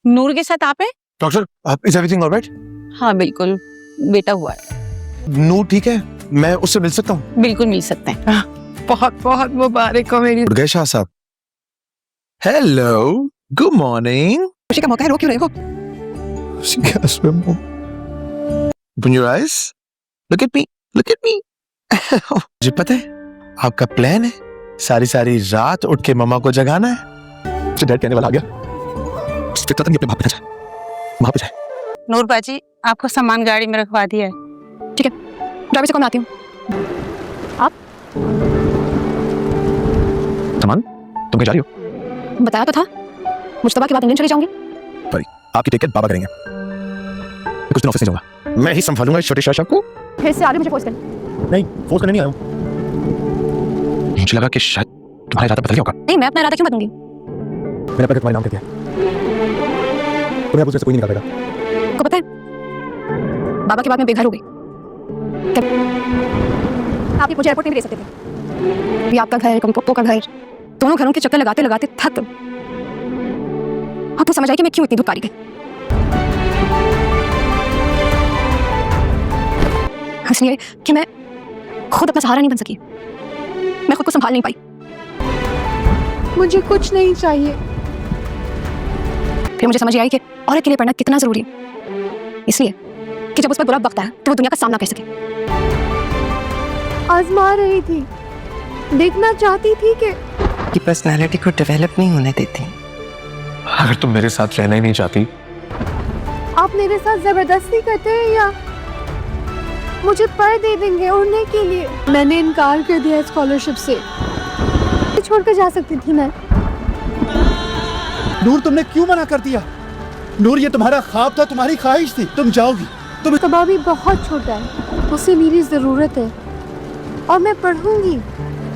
नूर के साथ आप हैं? Doctor, is everything alright? हाँ बिल्कुल, बेटा हुआ है। नूर ठीक है? मैं उससे मिल सकता हूँ? बिल्कुल मिल सकते हैं। बहुत बहुत मुबारक हो मेरी। उठ गए शाह साहब? Hello, good morning. खुशी का मौका है, रो क्यों रहे हो? Open your eyes. Look at me. Look at me. मुझे पता है आपका प्लान है सारी सारी रात उठ के मम्मा को जगाना है। तो डैड कहने वाला आ गया, फिक्र तो नहीं, अपने बाप पे जाए, वहां पे जाए। नूर बाजी, आपको सामान गाड़ी में रखवा दिया है। ठीक है, ड्राइवर से कॉल आती हूँ। आप सामान तुम कहीं जा रही हो? बताया तो था, मुश्तबा के बाद इंडियन चली जाऊंगी। परी, आपकी टिकट बाबा करेंगे। मैं कुछ दिन ऑफिस नहीं जाऊंगा, मैं ही संभालूंगा इस छोटे शाह को। फिर से आगे मुझे फोर्स करना। नहीं, फोर्स करने नहीं आया हूं। मुझे लगा कि शायद तुम्हारा इरादा बदल गया होगा। नहीं, मैं अपना इरादा क्यों बदलूंगी? मैंने अपने तुम्हारे नाम कर दिया, तुम्हें अब उससे कोई नहीं निकाल पाएगा। को पता है, बाबा के बाद मैं बेघर हो गई। आप मुझे एयरपोर्ट नहीं भेज सकते थे। ये आपका घर, कभी पप्पो का घर, दोनों घरों के चक्कर लगाते लगाते थक गई। आपको समझ आई कि मैं क्यों इतनी दूर पारी गई। इसलिए कि मैं खुद अपना सहारा नहीं बन सकी, मैं खुद को संभाल नहीं पाई। मुझे कुछ नहीं चाहिए। फिर मुझे समझ आई कि औरत के लिए पढ़ना कितना जरूरी है, इसलिए कि जब उस पर बुरा वक्त आया तो वो दुनिया का सामना कर सके। आजमा रही थी, देखना चाहती थी कि पर्सनालिटी को डेवलप नहीं होने देती। अगर तुम मेरे साथ रहना ही नहीं चाहती, आप मेरे साथ जबरदस्ती करते हैं या मुझे पर दे देंगे उड़ने के लिए। मैंने इनकार कर दिया स्कॉलरशिप से, छोड़कर जा सकती थी मैं। नूर, तुमने क्यों मना कर दिया? नूर, ये तुम्हारा ख्वाब था, तुम्हारी ख्वाहिश थी, तुम जाओगी। तुम तबा भी बहुत छोटा है, उसे मेरी ज़रूरत है और मैं पढ़ूंगी,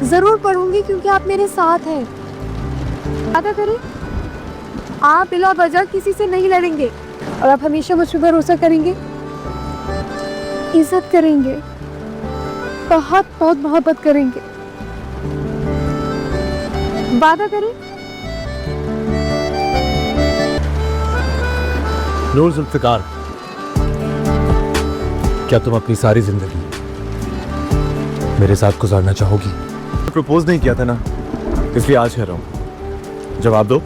ज़रूर पढ़ूंगी क्योंकि आप मेरे साथ हैं। वादा करें, आप बिला वजह किसी से नहीं लड़ेंगे और आप हमेशा मुझ पर भरोसा करेंगे, इज्जत करेंगे, बहुत बहुत मोहब्बत करेंगे। वादा करें। नूर जुल्फ़िकार, क्या तुम अपनी सारी जिंदगी मेरे साथ गुजारना चाहोगी? प्रपोज नहीं किया था ना, इसलिए आज कह रहा हूँ, जवाब दो।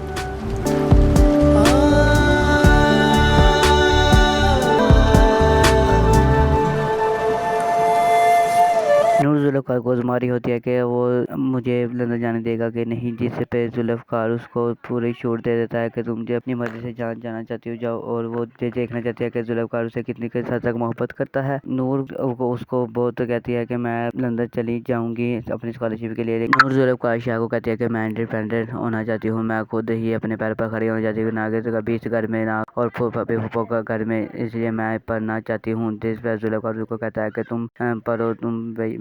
नूर जुल्फ़िकार को आज़मारी होती है कि वो मुझे लंदन जाने देगा कि नहीं, जिस पे जुल्फ़िकार उसको पूरी छूट दे देता है कि तुम जो अपनी मर्जी से जाना चाहती हो जाओ, और वो देखना चाहती है कि जुल्फ़िकार उसे कितनी के हद तक मोहब्बत करता है। नूर उसको बहुत कहती है कि मैं लंदन चली जाऊंगी अपनी स्कॉलरशिप के लिए। नूर जुल्फ़िकार शाह को कहती है कि मैं इंडिपेंडेंट होना चाहती हूँ, मैं खुद ही अपने पैर पर खड़ी होना चाहती हूँ, ना कि कभी इस घर में ना और फूफा का घर में, इसलिए मैं पढ़ना चाहती हूँ। जिस पर जुल्फ़िकार उसको कहता है कि तुम पढ़ो, तुम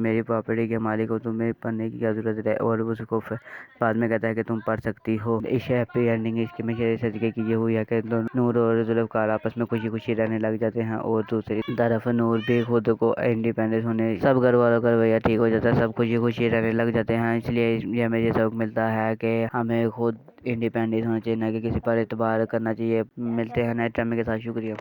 मेरी प्रॉपर्टी के मालिक हो, तुम्हें पढ़ने की क्या जरूरत है, और उसको बाद में कहता है कि तुम पढ़ सकती हो। इस हैप्पी एंडिंग इसके में सदके की ये हुई है कि नूर और जुल्फ़िकार आपस में खुशी खुशी रहने लग जाते हैं, और दूसरी तरफ नूर भी खुद को इंडिपेंडेंस होने, सब घर वालों का रवैया ठीक हो जाता है, सब खुशी खुशी रहने लग जाते हैं। इसलिए यह मुझे सबक मिलता है कि हमें खुद इंडिपेंडेंस होना चाहिए, ना कि किसी पर एतबार करना चाहिए। मिलते हैं नेक्स्ट टाइम के साथ, शुक्रिया।